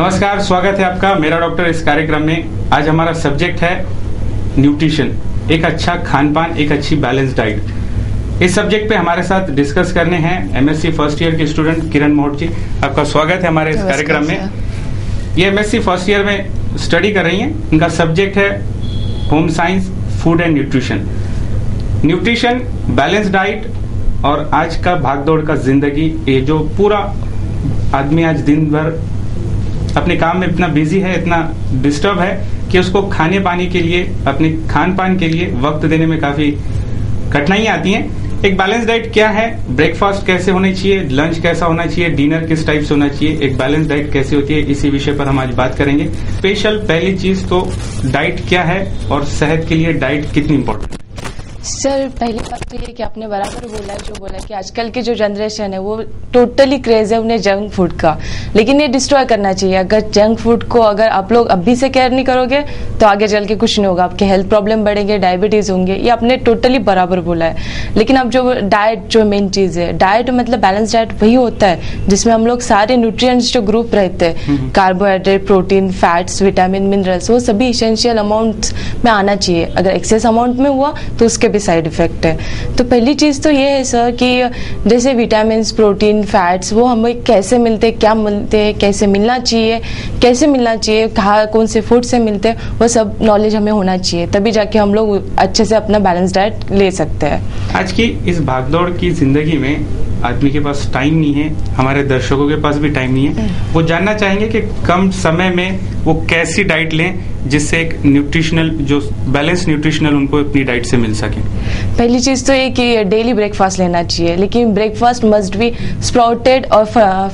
नमस्कार, स्वागत है आपका मेरा डॉक्टर इस कार्यक्रम में। आज हमारा सब्जेक्ट है न्यूट्रिशन, एक अच्छा खान पान, एक अच्छी बैलेंस डाइट। इस सब्जेक्ट पे हमारे साथ डिस्कस करने हैं एमएससी फर्स्ट ईयर के स्टूडेंट किरण मोहट जी। आपका स्वागत है हमारे इस कार्यक्रम में। ये एमएससी फर्स्ट ईयर में स्टडी कर रही हैं। इनका सब्जेक्ट है home science, food and nutrition. Nutrition, balance diet और आज का भागदौड़ का जिंदगी, ये जो पूरा आदमी आज दिन भर अपने काम में इतना बिजी है, इतना डिस्टर्ब है कि उसको खाने पानी के लिए, अपने खान पान के लिए वक्त देने में काफी कठिनाइयां आती हैं। एक बैलेंस डाइट क्या है, ब्रेकफास्ट कैसे होनी चाहिए, लंच कैसा होना चाहिए, डिनर किस टाइप से होना चाहिए, एक बैलेंस डाइट कैसे होती है, इसी विषय पर हम आज बात करेंगे। स्पेशल पहली चीज तो डाइट क्या है और सेहत के लिए डाइट कितनी इंपॉर्टेंट है। सर, पहली बात तो ये कि आपने बराबर बोला है, जो बोला कि आजकल की जो जनरेशन है वो टोटली क्रेज है उन्हें जंक फूड का, लेकिन ये डिस्ट्रॉय करना चाहिए। अगर जंक फूड को अगर आप लोग अभी से केयर नहीं करोगे तो आगे चल के कुछ नहीं होगा, आपके हेल्थ प्रॉब्लम बढ़ेंगे, डायबिटीज होंगे, ये आपने टोटली बराबर बोला है। लेकिन अब जो डाइट, जो मेन चीज है, डाइट मतलब बैलेंस डाइट वही होता है जिसमें हम लोग सारे न्यूट्रिएंट्स जो ग्रुप रहते हैं, carbohydrate, protein, fats, vitamin, minerals, वो सभी इसेंशियल अमाउंट्स में आना चाहिए। अगर एक्सेस अमाउंट में हुआ तो उसके भी साइड इफेक्ट है। तो पहली चीज तो ये है सर कि जैसे विटामिन, प्रोटीन, फैट्स वो हमें कैसे मिलते हैं, क्या मिलते हैं, कैसे मिलना चाहिए, कहाँ कौन से फूड से मिलते हैं, वो सब नॉलेज हमें होना चाहिए, तभी जाके हम लोग अच्छे से अपना बैलेंस डाइट ले सकते हैं। आज की इस भागदौड़ की जिंदगी में आदमी के पास टाइम नहीं है, हमारे दर्शकों के पास भी टाइम नहीं है। वो जानना चाहेंगे कि कम समय में वो कैसी डाइट लें जिससे एक न्यूट्रिशनल, जो बैलेंस न्यूट्रिशनल उनको अपनी डाइट से मिल सके। पहली चीज तो ये कि डेली ब्रेकफास्ट लेना चाहिए, लेकिन ब्रेकफास्ट मस्ट बी स्प्राउटेड और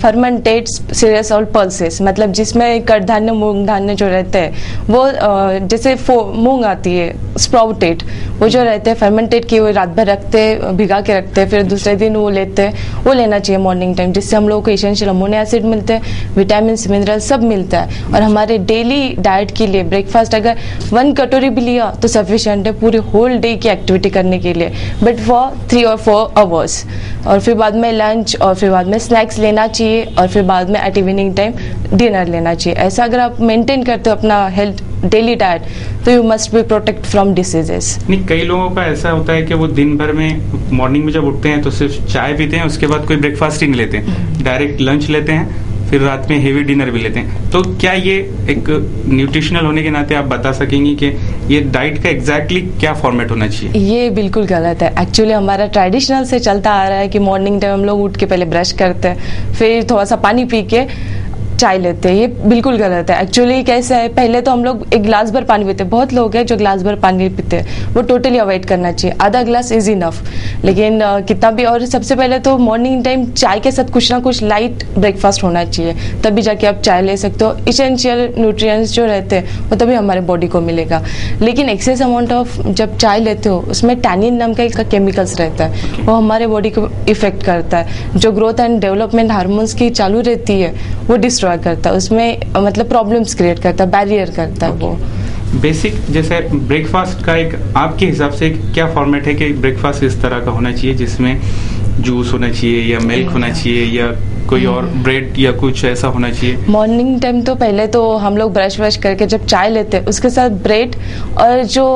फर्मेंटेड सीरियल्स और पल्सेस, मतलब जिसमें कटधान्य, मूंग धान्य जो रहते हैं वो जैसे मूंग आती है स्प्राउटेड, वो जो रहते हैं फर्मेंटेड की, वो रात भर रखते, भिगा के रखते हैं, फिर दूसरे दिन वो लेते हैं, वो लेना चाहिए मॉर्निंग टाइम, जिससे हम लोगों को एसेंशियल अमोनो एसिड मिलते हैं, विटामिन, मिनरल सब मिलता है। और हमारे डेली डाइट के लिए ब्रेकफास्ट अगर 1 कटोरी भी लिया तो सफिशिएंट है पूरी होल डे की एक्टिविटी करने के लिए, बट फॉर 3 और 4 आवर्स। और फिर बाद में लंच, और फिर बाद में स्नैक्स लेना चाहिए, और फिर बाद में एट इवनिंग टाइम डिनर लेना चाहिए। ऐसा अगर आप मेंटेन करते हो अपना हेल्थ डेली डाइट तो you must B protect from diseases. नहीं, कई लोगों का ऐसा होता है कि वो दिन भर में मॉर्निंग में जब उठते हैं तो सिर्फ चाय पीते हैं, उसके बाद कोई ब्रेकफास्ट ही नहीं लेते हैं, डायरेक्ट लंच लेते हैं, फिर रात में हेवी डिनर भी लेते हैं। तो क्या ये एक न्यूट्रिशनल होने के नाते आप बता सकेंगी कि ये डाइट का एग्जैक्टली क्या फॉर्मेट होना चाहिए? ये बिल्कुल गलत है। एक्चुअली हमारा ट्रेडिशनल से चलता आ रहा है कि मॉर्निंग टाइम हम लोग उठ के पहले ब्रश करते हैं, फिर थोड़ा सा पानी पी के चाय लेते हैं। ये बिल्कुल गलत है। एक्चुअली कैसा है, पहले तो हम लोग एक गिलास भर पानी पीते हैं, बहुत लोग हैं जो गिलास भर पानी पीते हैं, वो टोटली अवॉइड करना चाहिए। आधा गिलास इज इनफ, लेकिन कितना भी। और सबसे पहले तो मॉर्निंग टाइम चाय के साथ कुछ ना कुछ लाइट ब्रेकफास्ट होना चाहिए, तभी जाके आप चाय ले सकते हो। इसेंशियल न्यूट्रिएंट्स जो रहते हैं वो तभी हमारे बॉडी को मिलेगा। लेकिन एक्सेस अमाउंट ऑफ जब चाय लेते हो उसमें टैनिन नाम का एक केमिकल्स रहता है, वो हमारे बॉडी को इफेक्ट करता है। जो ग्रोथ एंड डेवलपमेंट हार्मोन्स की चालू रहती है वो डिस्ट्रॉय करता है, उसमें मतलब प्रॉब्लम्स क्रिएट करता है, बैरियर करता है वो। बेसिक जैसे ब्रेकफास्ट का एक आपके हिसाब से क्या फॉर्मेट है कि ब्रेकफास्ट इस तरह का होना चाहिए जिसमें जूस होना चाहिए या मिल्क होना चाहिए या कोई और ब्रेड या कुछ ऐसा होना चाहिए? मॉर्निंग टाइम तो पहले तो हम लोग ब्रश करके जब चाय लेते हैं उसके साथ ब्रेड और जो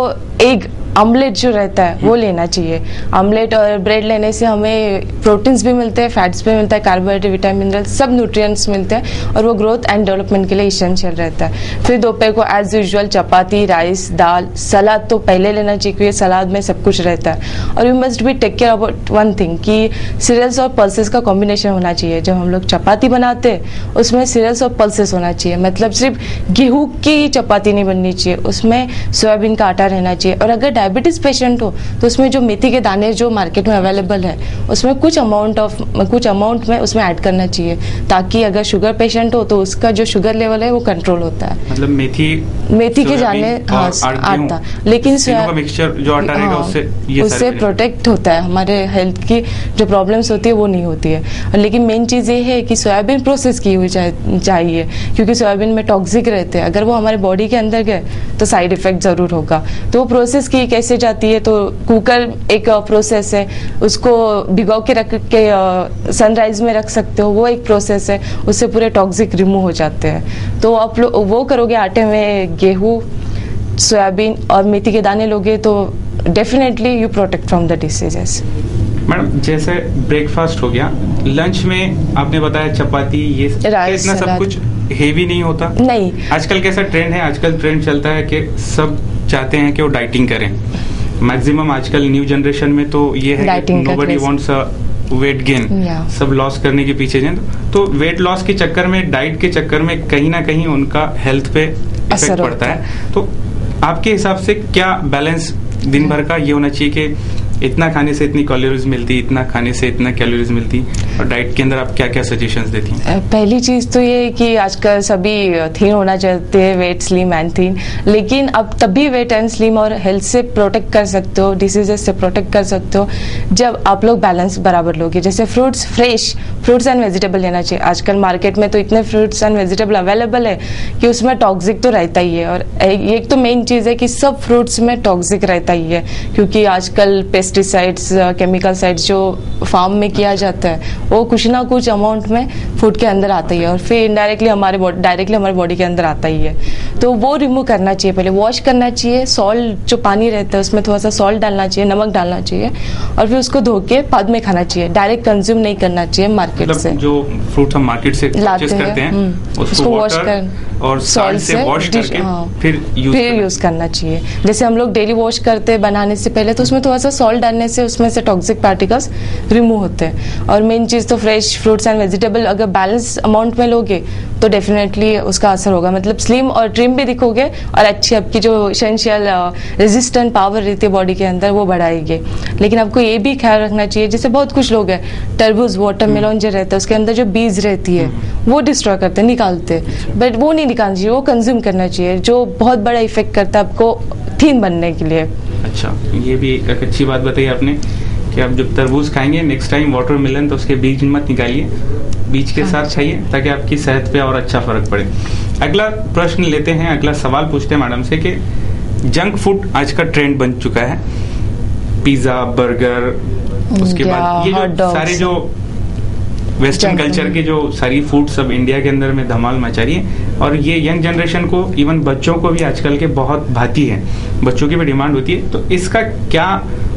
एग ऑमलेट जो रहता है वो लेना चाहिए। ऑमलेट और ब्रेड लेने से हमें प्रोटीन्स भी मिलते हैं, फैट्स भी मिलता है, कार्बोहाइड्रेट, विटामिन, मिनरल सब न्यूट्रिएंट्स मिलते हैं, और वो ग्रोथ एंड डेवलपमेंट के लिए इसेंशियल रहता है। फिर दोपहर को एज यूजुअल चपाती, राइस, दाल, सलाद तो पहले लेना चाहिए क्योंकि सलाद में सब कुछ रहता है। और you must be take care about one thing कि सीरियल्स और पल्सेस का कॉम्बिनेशन होना चाहिए। जब हम लोग चपाती बनाते हैं उसमें सीरियल्स और पल्सेस होना चाहिए, मतलब सिर्फ गेहूं की चपाती नहीं बननी चाहिए, उसमें सोयाबीन का आटा रहना चाहिए। और अगर डायबिटीज पेशेंट हो तो उसमें जो मेथी के दाने जो मार्केट में अवेलेबल है उसमें कुछ अमाउंट में उसमें ऐड करना चाहिए, ताकि अगर शुगर पेशेंट हो तो उसका जो शुगर लेवल है वो कंट्रोल होता है। मतलब मेथी के जाने आटा, लेकिन मिक्सचर जो आटा रहेगा उससे प्रोटेक्ट होता है, हमारे हेल्थ की जो प्रॉब्लम्स होती है वो नहीं होती है। लेकिन मेन चीज ये है कि सोयाबीन प्रोसेस की हुई चाहिए, क्योंकि सोयाबीन में टॉक्सिक रहते हैं, अगर वो हमारे बॉडी के अंदर गए तो साइड इफेक्ट ज़रूर होगा। तो वो प्रोसेस की कैसे जाती है, तो कुकर एक प्रोसेस है, उसको भिगो के रख के सनराइज में रख सकते हो, वो एक प्रोसेस है, उससे पूरे टॉक्सिक रिमूव हो जाते हैं। तो आप लोग वो करोगे, आटे में गेहूँ, सोयाबीन और मेथी के दाने लोगे तो definitely you protect from the diseases. Madam जैसे ब्रेकफास्ट हो गया, लंच में आपने बताया चपाती, ये इतना सब कुछ हेवी नहीं होता? नहीं। आजकल कैसा ट्रेंड है, आजकल ट्रेंड चलता है कि सब चाहते हैं कि वो डाइटिंग करें। मैक्सिमम आजकल न्यू जनरेशन में तो ये है कि nobody wants a weight gain, सब लॉस करने के पीछे हैं। तो वेट लॉस के चक्कर में, डाइट के चक्कर में कहीं ना कहीं उनका हेल्थ पे इफेक्ट पड़ता है। तो आपके हिसाब से क्या बैलेंस दिन भर का ये होना चाहिए कि इतना खाने से इतनी कैलोरीज मिलती, इतना खाने से इतना कैलोरीज मिलती, और डाइट के अंदर आप क्या क्या सजेशंस देती हैं? पहली चीज़ तो ये है कि आजकल सभी थीन होना चाहते हैं, वेट स्लिम एंड थीन, लेकिन अब तभी वेट एंड स्लिम और हेल्थ से प्रोटेक्ट कर सकते हो, डिसीजेस से प्रोटेक्ट कर सकते हो जब आप लोग बैलेंस बराबर लोगे। जैसे fruits, fresh fruits and vegetable लेना चाहिए। आजकल मार्केट में तो इतने फ्रूट्स एंड वेजिटेबल अवेलेबल है कि उसमें टॉक्सिक तो रहता ही है, और एक तो मेन चीज़ है कि सब फ्रूट्स में टॉक्सिक रहता ही है, क्योंकि आजकल पेस्टिसाइड्स, केमिकल साइड्स जो फार्म में किया जाता है वो कुछ ना कुछ अमाउंट में फूड के अंदर आता ही है, और फिर इनडायरेक्टली डायरेक्टली हमारे बॉडी के अंदर आता ही है। तो वो रिमूव करना चाहिए, पहले वॉश करना चाहिए, सॉल्ट जो पानी रहता है उसमें थोड़ा सा सॉल्ट डालना चाहिए, नमक डालना चाहिए, और फिर उसको धो के बाद में खाना चाहिए। डायरेक्ट कंज्यूम नहीं करना चाहिए मार्केट से। जो फ्रूट हम मार्केट से परचेज करते हैं उसको वॉश कर और सॉल्ट से वॉश करके फिर यूज करना चाहिए। जैसे हम लोग डेली वॉश करते हैं बनाने से पहले, तो उसमें थोड़ा सा सॉल्ट डालने से उसमें से टॉक्सिक पार्टिकल्स रिमूव होते हैं। और मेन चीज़ तो फ्रेश फ्रूट्स एंड वेजिटेबल अगर बैलेंस अमाउंट में लोगे तो डेफिनेटली उसका असर होगा, मतलब स्लिम और ट्रिम भी दिखोगे, और अच्छी आपकी जो एसेंशियल रेजिस्टेंट पावर रहती है बॉडी के अंदर वो बढ़ाएगी। लेकिन आपको ये भी ख्याल रखना चाहिए, जैसे बहुत कुछ लोग हैं, तरबूज, वाटरमेलन जो रहता है उसके अंदर जो बीज रहती है वो डिस्ट्रॉय करते हैं, निकालते, बट वो नहीं निकालना चाहिए, वो कंज्यूम करना चाहिए, जो बहुत बड़ा इफेक्ट करता है आपको थीन बनने के लिए। अच्छा, ये भी एक अच्छी बात बताई आपने कि आप जब तरबूज खाएंगे नेक्स्ट टाइम वाटरमेलन तो उसके बीज मत निकालिए, बीज के साथ खाइए ताकि आपकी सेहत पे और अच्छा फर्क पड़े। अगला प्रश्न लेते हैं, अगला सवाल पूछते हैं मैडम से कि जंक फूड आज का ट्रेंड बन चुका है, पिज्जा, बर्गर, उसके बाद ये जो सारे जो वेस्टर्न कल्चर के जो सारी फूड सब इंडिया के अंदर में धमाल मचा रही है, और ये यंग जनरेशन को, इवन बच्चों को भी आजकल के बहुत भाती है, बच्चों की भी डिमांड होती है। तो इसका क्या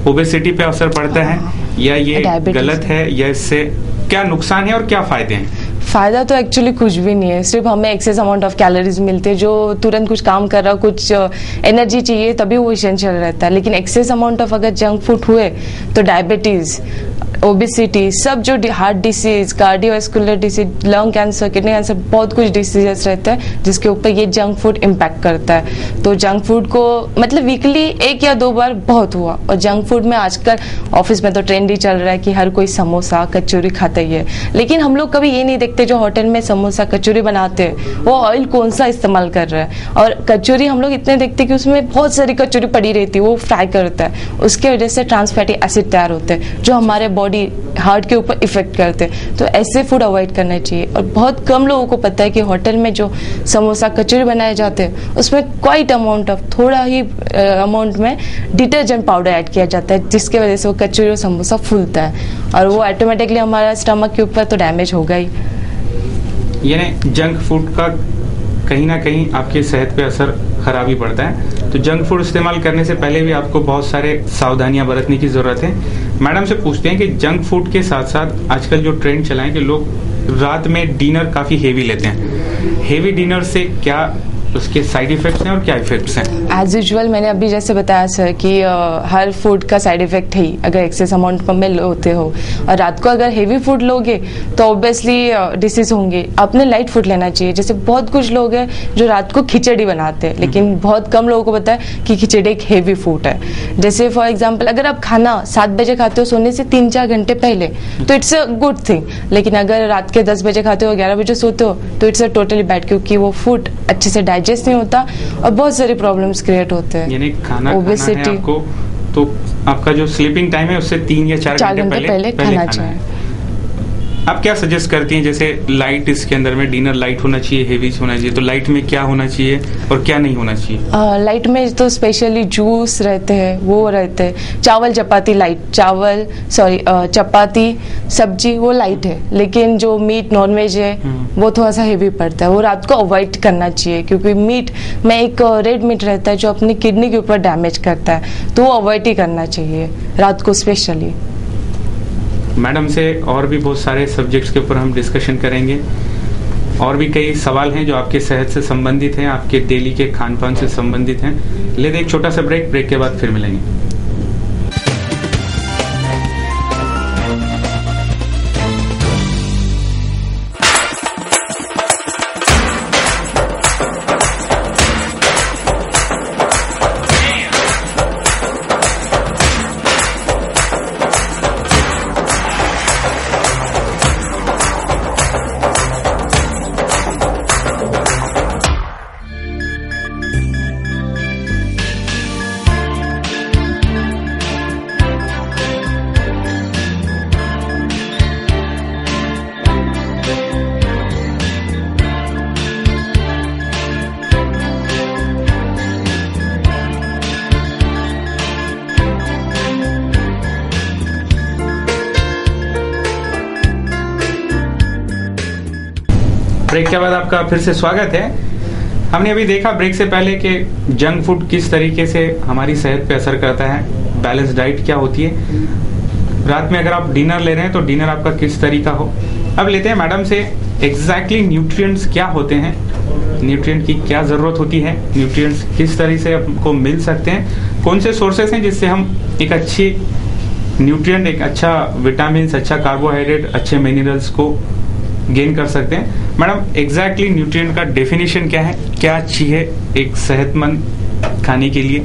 ओबेसिटी पे असर पड़ता है, या ये गलत है, या इससे क्या नुकसान है और क्या फायदे हैं? फायदा तो एक्चुअली कुछ भी नहीं है, सिर्फ हमें एक्सेस अमाउंट ऑफ कैलोरीज मिलते हैं, जो तुरंत कुछ काम कर रहा, कुछ एनर्जी चाहिए तभी वो एसेंशियल रहता है। लेकिन एक्सेस अमाउंट ऑफ अगर जंक फूड हुए तो डायबिटीज, ओबेसिटी, सब जो heart disease, cardiovascular disease, lung cancer, kidney cancer, बहुत कुछ डिसीजेस रहते हैं जिसके ऊपर ये जंक फूड इम्पैक्ट करता है। तो जंक फूड को मतलब वीकली 1 या 2 बार बहुत हुआ। और जंक फूड में आजकल ऑफिस में तो ट्रेंड ही चल रहा है कि हर कोई समोसा कचौरी खाता ही है, लेकिन हम लोग कभी ये नहीं देखते जो होटल में समोसा कचौरी बनाते हैं वो ऑयल कौन सा इस्तेमाल कर रहा है। और कचौरी हम लोग इतने देखते कि उसमें बहुत सारी कचौरी पड़ी रहती है, वो फ्राई करता है, उसके वजह से ट्रांस फैटी एसिड तैयार होते हैं जो हमारे बॉडी हार्ट के ऊपर इफेक्ट करते हैं। तो ऐसे फूड अवॉइड करना चाहिए। और बहुत कम लोगों को पता है कि होटल में जो समोसा कचौरी बनाए जाते हैं उसमें क्वाइट अमाउंट ऑफ, थोड़ा ही अमाउंट में डिटर्जेंट पाउडर ऐड किया जाता है, जिसके वजह से वो कचौरी और समोसा फूलता है, और वो ऑटोमेटिकली हमारा स्टमक के ऊपर तो डैमेज होगा ही। यानी जंक फूड का कहीं ना कहीं आपकी सेहत पे असर खराब ही पड़ता है। तो जंक फूड इस्तेमाल करने से पहले भी आपको बहुत सारे सावधानियां बरतने की जरूरत है। मैडम से पूछते हैं कि जंक फूड के साथ साथ आजकल जो ट्रेंड चला है कि लोग रात में डिनर काफी हेवी लेते हैं, हेवी डिनर से क्या उसके साइड इफेक्ट्स हैं और क्या इफेक्ट्स हैं? एज यूजुअल मैंने अभी जैसे बताया सर कि हर फूड का साइड इफेक्ट है ही, अगर एक्सेस अमाउंट में लोते हो, और रात को अगर हेवी फूड लोगे तो ऑब्वियसली डिसीज होंगे। अपने लाइट फूड लेना चाहिए। जैसे बहुत कुछ लोग हैं जो रात को खिचड़ी बनाते हैं, लेकिन बहुत कम लोगों को पता है कि खिचड़ी एक हेवी फूड है। जैसे फॉर एग्जाम्पल अगर आप खाना 7 बजे खाते हो सोने से 3-4 घंटे पहले तो इट्स अ गुड थिंग, लेकिन अगर रात के 10 बजे खाते हो 11 बजे सोते हो तो इट्स अ टोटली बैड, क्योंकि वो फूड अच्छे से डाइजेस्ट नहीं होता और बहुत सारे प्रॉब्लम्स क्रिएट होते हैं। यानी खाना है आपको तो आपका जो स्लीपिंग टाइम है उससे 3 या 4 घंटे पहले खाना चाहिए। आप क्या सजेस्ट करती हैं, जैसे लाइट इसके अंदर में डिनर लाइट होना चाहिए, हेवी होना चाहिए, तो लाइट में क्या होना चाहिए और क्या नहीं होना चाहिए? लाइट में तो स्पेशली जूस रहते हैं, वो रहते हैं, चावल चपाती लाइट, चपाती सब्जी वो लाइट है, लेकिन जो मीट नॉनवेज है वो थोड़ा सा हेवी पड़ता है, वो रात को अवॉइड करना चाहिए, क्योंकि मीट में एक रेड मीट रहता है जो अपनी किडनी के ऊपर डैमेज करता है, तो वो अवॉइड ही करना चाहिए रात को स्पेशली। मैडम से और भी बहुत सारे सब्जेक्ट्स के ऊपर हम डिस्कशन करेंगे, और भी कई सवाल हैं जो आपके सेहत से संबंधित हैं, आपके डेली के खान पान से संबंधित हैं। लेते एक छोटा सा ब्रेक के बाद फिर मिलेंगे। ब्रेक के बाद आपका फिर से स्वागत है। हमने अभी देखा ब्रेक से पहले कि जंक फूड किस तरीके से हमारी सेहत पे असर करता है, बैलेंस डाइट क्या होती है, रात में अगर आप डिनर ले रहे हैं तो डिनर आपका किस तरीका हो। अब लेते हैं मैडम से एग्जैक्टली न्यूट्रिएंट्स क्या होते हैं, न्यूट्रिएंट की क्या जरूरत होती है, न्यूट्रिएंट्स किस तरह से आपको मिल सकते हैं, कौन से सोर्सेस हैं जिससे हम एक अच्छी न्यूट्रिएंट, एक अच्छा विटामिन, अच्छा कार्बोहाइड्रेट, अच्छे मिनरल्स को गेन कर सकते हैं। मैडम एग्जैक्टली न्यूट्रिएंट का डेफिनेशन क्या है, क्या चाहिए एक सेहतमंद खाने के लिए?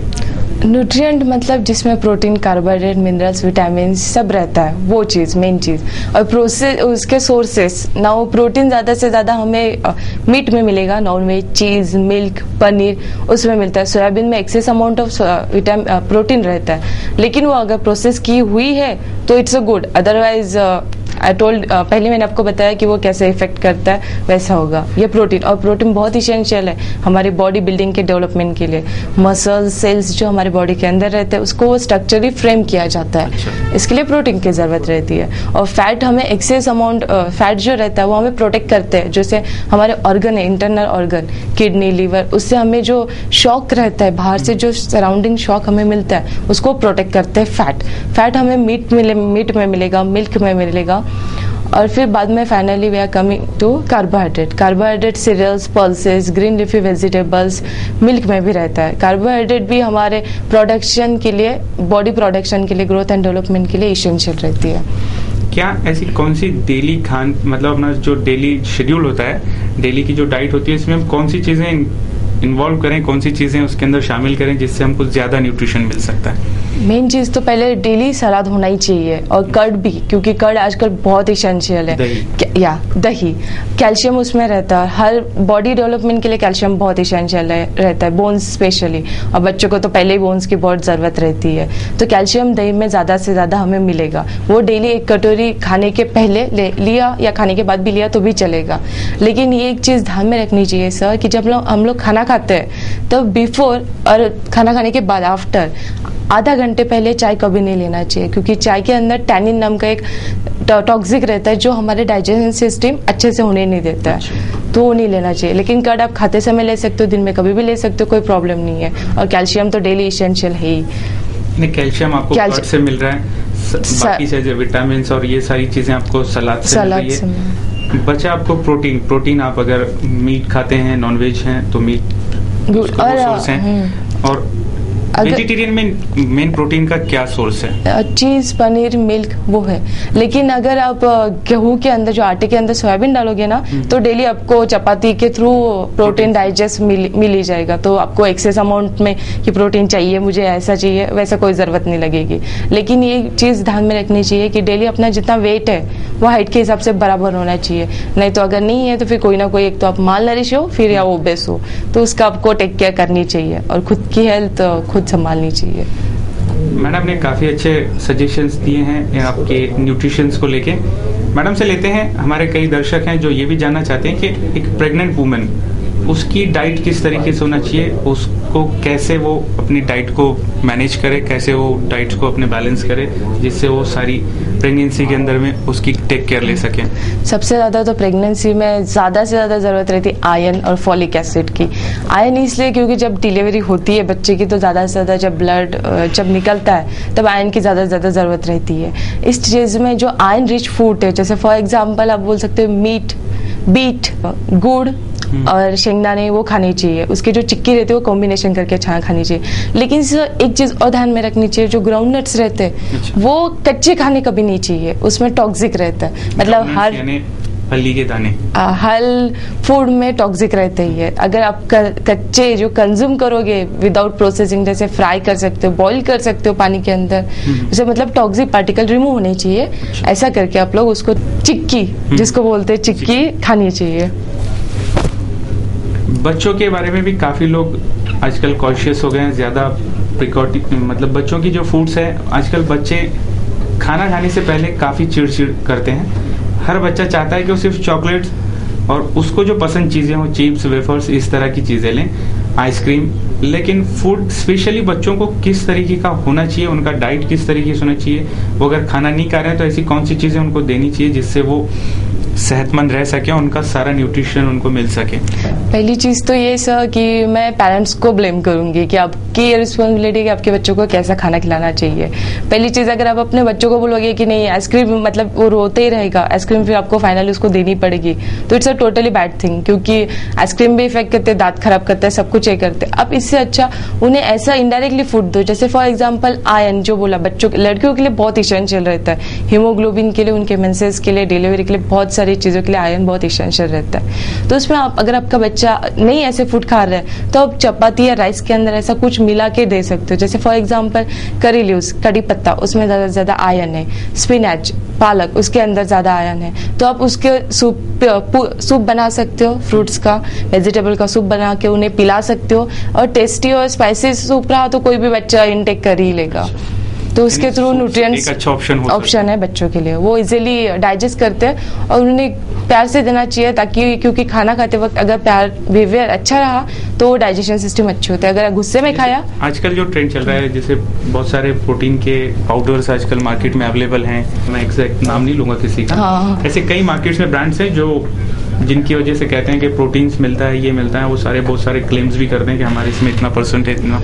न्यूट्रिएंट मतलब जिसमें प्रोटीन, कार्बोहाइड्रेट, मिनरल्स, विटामिन सब रहता है, वो चीज़ मेन चीज़। और प्रोसेस उसके सोर्सेस ना, वो प्रोटीन ज़्यादा से ज़्यादा हमें मीट में मिलेगा, नॉन वेज, चीज़, मिल्क, पनीर उसमें मिलता है। सोयाबीन में एक्सेस अमाउंट ऑफ प्रोटीन रहता है, लेकिन वो अगर प्रोसेस की हुई है तो it's a good, otherwise I told पहले मैंने आपको बताया कि वो कैसे इफेक्ट करता है, वैसा होगा ये प्रोटीन। और प्रोटीन बहुत इसेंशियल है हमारी बॉडी बिल्डिंग के डेवलपमेंट के लिए। मसल्स, सेल्स जो हमारे बॉडी के अंदर रहते हैं उसको वो स्ट्रक्चरली फ्रेम किया जाता है। अच्छा। इसके लिए प्रोटीन की जरूरत रहती है। और फैट हमें एक्सेस अमाउंट फैट जो रहता है वो हमें प्रोटेक्ट करते हैं, जैसे हमारे ऑर्गन है, इंटरनल ऑर्गन, किडनी, लीवर, उससे हमें जो शॉक रहता है, बाहर से जो सराउंडिंग शॉक हमें मिलता है उसको प्रोटेक्ट करते हैं फैट हमें मीट में मिलेगा, मिल्क में मिलेगा। और फिर बाद में finally we are coming to carbohydrate cereals, pulses, green leafy vegetables, milk में भी रहता है। कार्बोहाइड्रेट भी हमारे प्रोडक्शन के लिए, बॉडी प्रोडक्शन के लिए, ग्रोथ एंड डेवलपमेंट के लिए इसेंशियल रहती है। क्या ऐसी कौन सी डेली मतलब अपना जो डेली शेड्यूल होता है, डेली की जो डाइट होती है, इसमें हम कौन सी चीजें इन्वॉल्व करें, कौन सी चीजें उसके अंदर शामिल करें जिससे हमको ज्यादा न्यूट्रिशन मिल सकता है? मेन चीज तो पहले डेली सलाद होना ही चाहिए, और कर्ड भी, क्योंकि कर्ड आजकल बहुत इसेंशियल है। दही कैल्शियम उसमें रहता है, हर बॉडी डेवलपमेंट के लिए कैल्शियम बहुत इसेंशियल रहता है, बोन्स स्पेशली, और बच्चों को तो पहले ही बोन्स की बहुत जरूरत रहती है, तो कैल्शियम दही में ज्यादा से ज्यादा हमें मिलेगा। वो डेली एक कटोरी खाने के पहले लिया या खाने के बाद भी लिया तो भी चलेगा। लेकिन ये एक चीज ध्यान में रखनी चाहिए सर कि जब हम लोग खाना खाते हैं तब बिफोर और खाना खाने के बाद आफ्टर आधा घंटे पहले चाय कभी नहीं लेना चाहिए, क्योंकि चाय के अंदर टैनिन नाम का एक टॉक्सिक रहता है जो हमारे डाइजेशन सिस्टम अच्छे से होने नहीं देता है, तो वो नहीं लेना चाहिए। लेकिन कर्ड आप खाते समय ले सकते हो, दिन में कभी भी ले सकते हो, कोई प्रॉब्लम नहीं है। और कैल्शियम तो डेली इसेंशियल है ही। नहीं, कैल्शियम आपको कर्ड से मिल रहा है, बाकी से विटामिन और ये सारी चीजें आपको सलाद से मिल रही है। बचा आपको प्रोटीन आप अगर मीट खाते हैं, नॉनवेज हैं तो मीट सोर्स हैं। और वेजिटेरियन में मेन प्रोटीन का क्या सोर्स है? चीज, पनीर, मिल्क वो है। लेकिन अगर आप गेहूं के अंदर, जो आटे के अंदर सोयाबीन डालोगे ना, तो डेली आपको चपाती के थ्रू प्रोटीन डाइजेस्ट मिल ही जाएगा। तो आपको एक्सेस अमाउंट में कि प्रोटीन चाहिए, मुझे ऐसा चाहिए, वैसा कोई जरूरत नहीं लगेगी। लेकिन ये चीज ध्यान में रखनी चाहिए कि डेली अपना जितना वेट है वो हाइट के हिसाब से बराबर होना चाहिए। नहीं तो अगर नहीं है तो फिर कोई ना कोई, एक तो आप माल नरिश हो, फिर या ओबेस हो, तो उसका आपको टेक केयर करनी चाहिए और खुद की हेल्थ खुद संभालनी चाहिए। मैडम ने काफी अच्छे सजेशंस दिए हैं आपके न्यूट्रिशंस को लेके। मैडम से लेते हैं, हमारे कई दर्शक हैं जो ये भी जानना चाहते हैं कि एक प्रेग्नेंट वुमेन, उसकी डाइट किस तरीके से होना चाहिए, उसको कैसे वो अपनी डाइट को मैनेज करे, कैसे वो डाइट को अपने बैलेंस करे जिससे वो सारी प्रेगनेंसी के अंदर में उसकी टेक केयर ले सके। सबसे ज़्यादा तो प्रेगनेंसी में ज़्यादा से ज़्यादा ज़रूरत रहती है आयरन और फॉलिक एसिड की। आयरन इसलिए क्योंकि जब डिलीवरी होती है बच्चे की तो ज़्यादा से ज़्यादा जब ब्लड जब निकलता है तब आयरन की ज़्यादा से ज़्यादा ज़रूरत रहती है। इस चीज़ में जो आयरन रिच फूड है, जैसे फॉर एग्जाम्पल आप बोल सकते हो मीट, बीट, गुड़ और शेंगदाने, वो खानी चाहिए। उसकी जो चिक्की रहती है वो कॉम्बिनेशन करके अच्छा खानी चाहिए। लेकिन एक चीज और ध्यान में रखनी चाहिए, जो ग्राउंड नट्स रहते हैं वो कच्चे खाने कभी नहीं चाहिए, उसमें टॉक्सिक रहता है। मतलब हर हल्दी के दाने हल फूड में टॉक्सिक रहते ही है। अगर आप कच्चे जो कंज्यूम करोगे विदाउट प्रोसेसिंग, जैसे फ्राई कर सकते हो, बॉईल कर सकते हो पानी के अंदर, उसे मतलब टॉक्सिक पार्टिकल रिमूव होने चाहिए। ऐसा करके आप लोग उसको चिक्की, जिसको बोलते हैं चिक्की, खानी चाहिए। बच्चों के बारे में भी काफ़ी लोग आजकल कॉन्शियस हो गए हैं, ज़्यादा प्रिकॉटिव, मतलब बच्चों की जो फूड्स है, आजकल बच्चे खाना खाने से पहले काफ़ी चिड़चिड़ करते हैं। हर बच्चा चाहता है कि वो सिर्फ चॉकलेट्स और उसको जो पसंद चीज़ें हो, चिप्स, वेफर्स, इस तरह की चीज़ें लें, आइसक्रीम। लेकिन फूड स्पेशली बच्चों को किस तरीके का होना चाहिए, उनका डाइट किस तरीके से होना चाहिए, वो अगर खाना नहीं खा रहे हैं तो ऐसी कौन सी चीज़ें उनको देनी चाहिए जिससे वो सेहतमंद रह सके, उनका सारा न्यूट्रिशन उनको मिल सके। पहली चीज तो ये सर कि मैं पेरेंट्स को ब्लेम करूंगी कि आपकी रिस्पॉन्सिबिलिटी है कि आपके बच्चों को कैसा खाना खिलाना चाहिए। पहली चीज, अगर आप अपने बच्चों को बोलोगे कि नहीं आइसक्रीम, मतलब वो रोते ही रहेगा, आइसक्रीम फिर आपको फाइनली उसको देनी पड़ेगी, तो it's a totally bad thing, क्योंकि आइसक्रीम भी इफेक्ट करते हैं, दांत खराब करता है, सब कुछ ये करते हैं। अब इससे अच्छा उन्हें ऐसा इनडायरेक्टली फूड दो, जैसे फॉर एग्जाम्पल आयरन, जो बोला बच्चों लड़कियों के लिए बहुत इसेंशियल रहता है, हीमोग्लोबिन के लिए, उनके मेंसेस के लिए, डिलीवरी के लिए, बहुत सारी चीजों के लिए आयरन बहुत इसेंशियल रहता है। तो उसमें आप अगर आपका बच्चा नहीं ऐसे फूड खा रहा है तो आप चपाती या राइस के अंदर ऐसा कुछ मिला के दे सकते हो। जैसे फॉर एग्जांपल करी लीव्स, कड़ी पत्ता, उसमें ज़्यादा से ज़्यादा आयरन है। स्पिनच, पालक, उसके अंदर ज़्यादा आयरन है। तो आप उसके सूप बना सकते हो, फ्रूट्स का, वेजिटेबल का सूप बना के उन्हें पिला सकते हो। और टेस्टी और स्पाइसी सूप रहा तो कोई भी बच्चा इनटेक कर ही लेगा। तो उसके थ्रू न्यूट्रिएंट्स अच्छा ऑप्शन है बच्चों के लिए, वो इजीली डाइजेस्ट करते हैं। और उन्हें प्यार से देना चाहिए, ताकि क्योंकि खाना खाते वक्त अगर प्यार बिहेवियर अच्छा रहा तो डाइजेशन सिस्टम अच्छे होते हैं। अगर गुस्से में खाया, आजकल जो ट्रेंड चल रहा है, जैसे बहुत सारे प्रोटीन के पाउडर्स आजकल मार्केट में अवेलेबल हैं, मैं एग्जैक्ट नाम नहीं लूंगा किसी का। हाँ। ऐसे कई मार्केट्स में ब्रांड्स हैं जो जिनकी वजह से कहते हैं कि प्रोटीन्स मिलता है, ये मिलता है, वो सारे बहुत सारे क्लेम्स भी करते हैं कि हमारे इसमें इतना परसेंट है, इतना।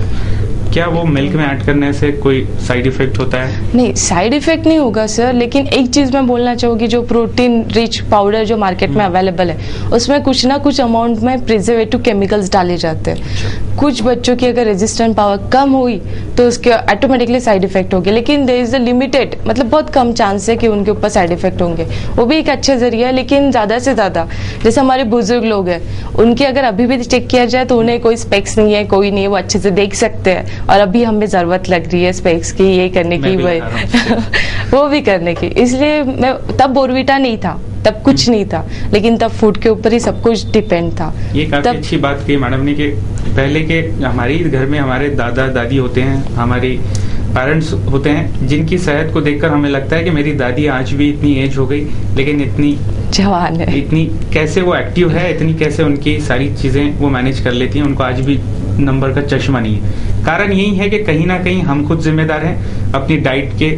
क्या वो मिल्क में ऐड करने से कोई साइड इफेक्ट होता है? नहीं, साइड इफेक्ट नहीं होगा सर, लेकिन एक चीज मैं बोलना चाहूंगी, जो प्रोटीन रिच पाउडर जो मार्केट में अवेलेबल है उसमें कुछ ना कुछ अमाउंट में प्रिजर्वेटिव केमिकल्स डाले जाते हैं। कुछ बच्चों की अगर रेजिस्टेंट पावर कम हुई तो उसके ऑटोमेटिकली साइड इफेक्ट होंगे, लेकिन देयर इज अ लिमिटेड, मतलब बहुत कम चांस है कि उनके ऊपर साइड इफेक्ट होंगे। वो भी एक अच्छा जरिया है, लेकिन ज्यादा से ज्यादा जैसे हमारे बुजुर्ग लोग हैं, उनके अगर अभी भी चेक किया जाए तो उन्हें कोई स्पेक्स नहीं है, कोई नहीं है, वो अच्छे से देख सकते हैं। और अभी हमें जरूरत लग रही है स्पेक्स की, ये करने की, वो भी करने की। इसलिए मैं तब बोर्नवीटा नहीं था, तब कुछ नहीं था, लेकिन तब फूड के ऊपर ही सब कुछ डिपेंड था। ये काफी अच्छी बात कही मैडम ने कि पहले के हमारे घर में हमारे दादा दादी होते हैं, हमारी पेरेंट्स होते हैं, जिनकी सेहत को देखकर हमें लगता है कि मेरी दादी आज भी इतनी एज हो गई लेकिन इतनी जवान है, इतनी कैसे वो एक्टिव है, इतनी कैसे उनकी सारी चीजें वो मैनेज कर लेती हैं, उनको आज भी नंबर का चश्मा नहीं है। कारण यही है कि कहीं ना कहीं हम खुद जिम्मेदार हैं, अपनी डाइट के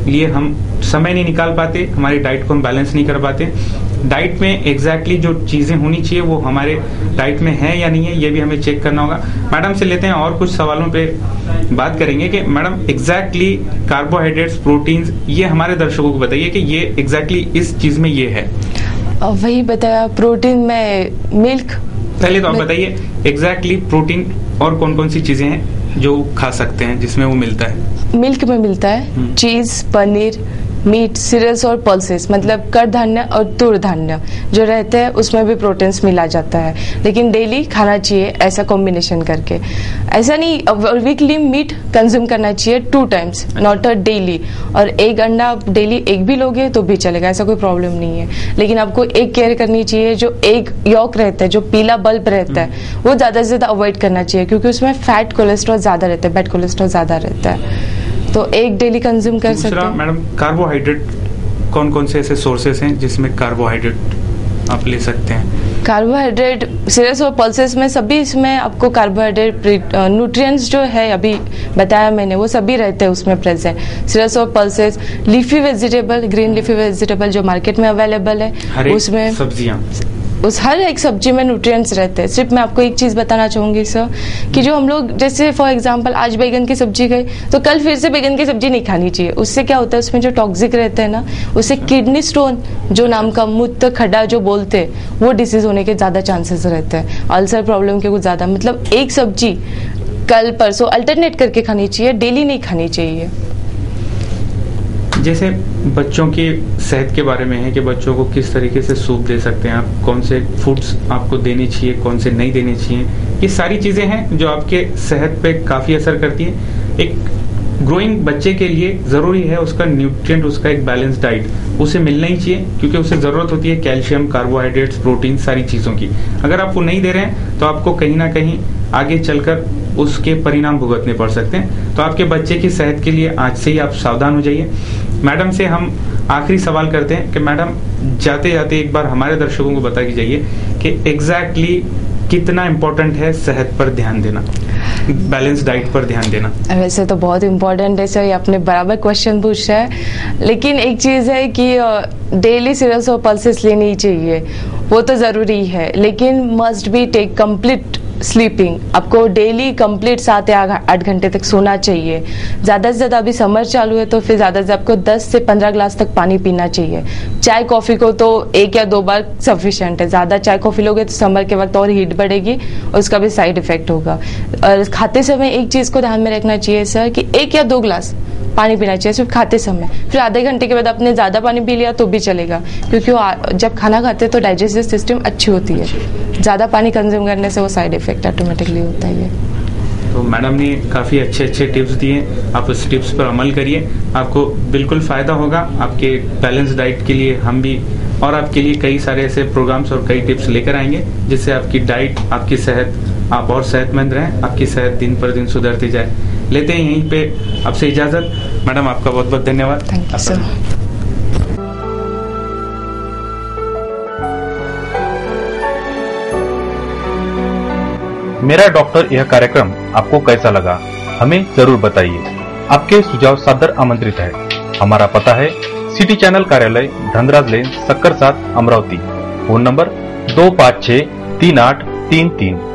लिए हम समय नहीं निकाल पाते, हमारी डाइट को हम बैलेंस नहीं कर पाते। डाइट में एग्जैक्टली जो चीजें होनी चाहिए वो हमारे डाइट में है या नहीं है, ये भी हमें चेक करना होगा। मैडम से लेते हैं और कुछ सवालों पे बात करेंगे कि मैडम एग्जैक्टली कार्बोहाइड्रेट्स, प्रोटीन्स, ये हमारे दर्शकों को बताइए कि ये एग्जैक्टली इस चीज में ये है। वही बताया, प्रोटीन में मिल्क। पहले तो आप बताइए एग्जैक्टली प्रोटीन और कौन कौन सी चीजें हैं जो खा सकते हैं जिसमें वो मिलता है? मिल्क में मिलता है चीज, पनीर, मीट, सीरियल्स और पल्सेस, मतलब कडधान्य और तुर धान्य जो रहते हैं उसमें भी प्रोटीन्स मिला जाता है। लेकिन डेली खाना चाहिए ऐसा कॉम्बिनेशन करके, ऐसा नहीं वीकली मीट कंज्यूम करना चाहिए 2 टाइम्स, नॉट अ डेली। और एक अंडा आप डेली एक भी लोगे तो भी चलेगा, ऐसा कोई प्रॉब्लम नहीं है। लेकिन आपको एक केयर करनी चाहिए, जो एक यॉक रहता है, जो पीला बल्ब रहता है, वो ज्यादा से ज्यादा अवॉइड करना चाहिए, क्योंकि उसमें फैट कोलेस्ट्रॉल ज्यादा रहता है, बैड कोलेस्ट्रॉल ज्यादा रहता है। तो एक डेली कंज्यूम कर सकते हैं। मैडम कार्बोहाइड्रेट कौन कौन से ऐसे सोर्सेस हैं जिसमें कार्बोहाइड्रेट आप ले सकते हैं? कार्बोहाइड्रेट सीरियल्स और पल्सेस में सभी, इसमें आपको कार्बोहाइड्रेट न्यूट्रिएंट्स जो है अभी बताया मैंने वो सभी रहते हैं उसमें प्रेजेंट। सीरियल्स और pulses, leafy vegetable, green leafy vegetable जो मार्केट में अवेलेबल है, उसमें सब्जियां, उस हर एक सब्जी में न्यूट्रिएंट्स रहते हैं। सिर्फ मैं आपको एक चीज़ बताना चाहूँगी सर कि जो हम लोग जैसे फॉर एग्जांपल आज बैगन की सब्जी गए तो कल फिर से बैगन की सब्जी नहीं खानी चाहिए। उससे क्या होता है, उसमें जो टॉक्सिक रहते हैं ना, उससे किडनी स्टोन जो नाम का मूत्र खड्डा जो बोलते हैं वो डिसीज होने के ज़्यादा चांसेस रहते हैं। अल्सर प्रॉब्लम के कुछ ज़्यादा, मतलब एक सब्जी कल परसों अल्टरनेट करके खानी चाहिए, डेली नहीं खानी चाहिए। जैसे बच्चों की सेहत के बारे में है कि बच्चों को किस तरीके से सूप दे सकते हैं आप, कौन से फूड्स आपको देनी चाहिए, कौन से नहीं देने चाहिए, ये सारी चीज़ें हैं जो आपके सेहत पे काफ़ी असर करती है। एक ग्रोइंग बच्चे के लिए ज़रूरी है उसका न्यूट्रिएंट, उसका एक बैलेंस डाइट उसे मिलना ही चाहिए, क्योंकि उसे ज़रूरत होती है कैल्शियम, कार्बोहाइड्रेट्स, प्रोटीन, सारी चीज़ों की। अगर आप वो नहीं दे रहे हैं तो आपको कहीं ना कहीं आगे चलकर उसके परिणाम भुगतने पड़ सकते हैं। तो आपके बच्चे की सेहत के लिए आज से ही आप सावधान हो जाइए। मैडम से हम आखिरी सवाल करते हैं कि मैडम जाते जाते एक बार हमारे दर्शकों को बता के जाइए कि एग्जैक्टली कितना इम्पोर्टेंट है सेहत पर ध्यान देना, बैलेंस डाइट पर ध्यान देना। वैसे तो बहुत इम्पोर्टेंट है सर, ये आपने बराबर क्वेश्चन पूछा है, लेकिन एक चीज़ है कि डेली सीरियल्स और पल्सेस लेनी चाहिए, वो तो ज़रूरी है, लेकिन must be take complete sleeping. आपको डेली कंप्लीट 7 या 8 घंटे तक सोना चाहिए। ज़्यादा से ज़्यादा, अभी समर चालू है तो फिर ज़्यादा से आपको 10 से 15 ग्लास तक पानी पीना चाहिए। चाय कॉफ़ी को तो 1 या 2 बार सफिशिएंट है, ज़्यादा चाय कॉफ़ी लोगे तो समर के वक्त और हीट बढ़ेगी और उसका भी साइड इफेक्ट होगा। और खाते समय एक चीज़ को ध्यान में रखना चाहिए सर कि 1 या 2 ग्लास पानी पीना चाहिए सिर्फ खाते समय। फिर आधे घंटे के बाद आपने ज़्यादा पानी पी लिया तो भी चलेगा, क्योंकि जब खाना खाते हैं तो डाइजेस्टिव सिस्टम अच्छी होती है। ज़्यादा पानी कंज्यूम करने से वो साइड इफेक्ट ऑटोमेटिकली होता है। तो मैडम ने काफ़ी अच्छे अच्छे टिप्स दिए, आप उस टिप्स पर अमल करिए, आपको बिल्कुल फ़ायदा होगा। आपके बैलेंस डाइट के लिए हम भी और आपके लिए कई सारे ऐसे प्रोग्राम्स और कई टिप्स लेकर आएंगे जिससे आपकी डाइट, आपकी सेहत, आप और सेहतमंद रहें, आपकी सेहत दिन पर दिन सुधरती जाए। लेते हैं यहीं पे आपसे इजाज़त। मैडम आपका बहुत बहुत धन्यवाद। Thank you sir. मेरा डॉक्टर यह कार्यक्रम आपको कैसा लगा हमें जरूर बताइए। आपके सुझाव सादर आमंत्रित है। हमारा पता है सिटी चैनल कार्यालय, Dhanraj lane, Sakkar 7, Amravati. Phone number 2563833।